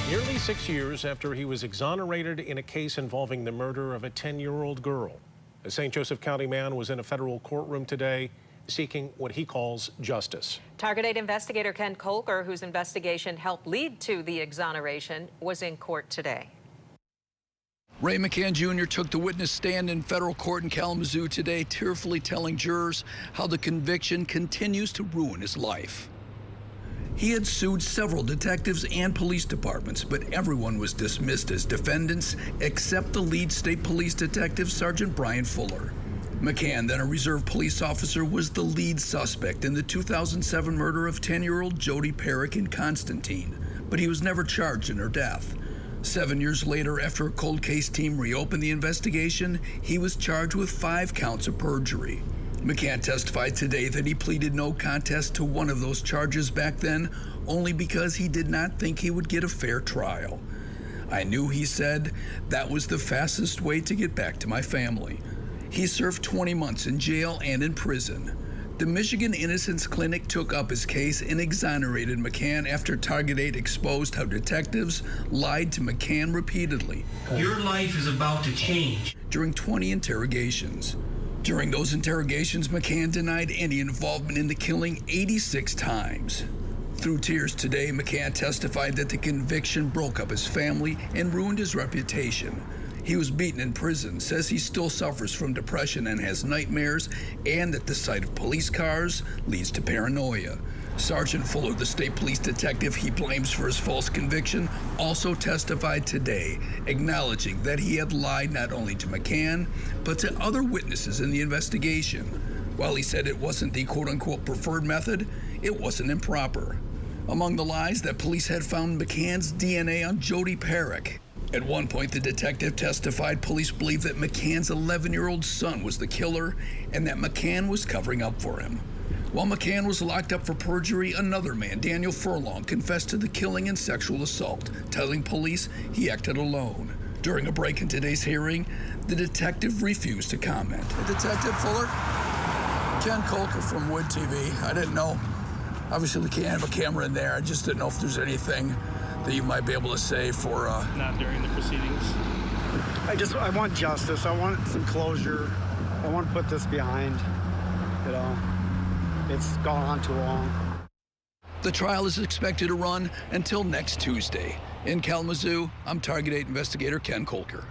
Nearly 6 years after he was exonerated in a case involving the murder of a 10-year-old girl. A St. Joseph County man was in a federal courtroom today seeking what he calls justice. Target 8 investigator Ken Kolker, whose investigation helped lead to the exoneration, was in court today. Ray McCann Jr. took the witness stand in federal court in Kalamazoo today, tearfully telling jurors how the conviction continues to ruin his life. He had sued several detectives and police departments, but everyone was dismissed as defendants except the lead state police detective, Sergeant Brian Fuller. McCann, then a reserve police officer, was the lead suspect in the 2007 murder of 10-year-old Jodi Perrick in Constantine, but he was never charged in her death. 7 years later, after a cold case team reopened the investigation, he was charged with 5 counts of perjury. McCann testified today that he pleaded no contest to one of those charges back then, only because he did not think he would get a fair trial. "I knew," he said, "that was the fastest way to get back to my family." He served 20 months in jail and in prison. The Michigan Innocence Clinic took up his case and exonerated McCann after Target 8 exposed how detectives lied to McCann repeatedly. "Your life is about to change." During 20 interrogations. During those interrogations, McCann denied any involvement in the killing 86 times. Through tears today, McCann testified that the conviction broke up his family and ruined his reputation. He was beaten in prison, says he still suffers from depression and has nightmares, and that the sight of police cars leads to paranoia. Sergeant Fuller, the state police detective he blames for his false conviction, also testified today, acknowledging that he had lied not only to McCann, but to other witnesses in the investigation. While he said it wasn't the quote-unquote preferred method, it wasn't improper. Among the lies, that police had found McCann's DNA on Jodi Perrick. At one point, the detective testified police believed that McCann's 11-year-old son was the killer and that McCann was covering up for him. While McCann was locked up for perjury, another man, Daniel Furlong, confessed to the killing and sexual assault, telling police he acted alone. During a break in today's hearing, the detective refused to comment. Detective Fuller, Ken Kolker from Wood TV. I didn't know. Obviously, we can't have a camera in there. I just didn't know if there's anything that you might be able to say for... Not during the proceedings. I want justice. I want some closure. I want to put this behind, you know. It's gone on too long. The trial is expected to run until next Tuesday. In Kalamazoo, I'm Target 8 investigator Ken Kolker.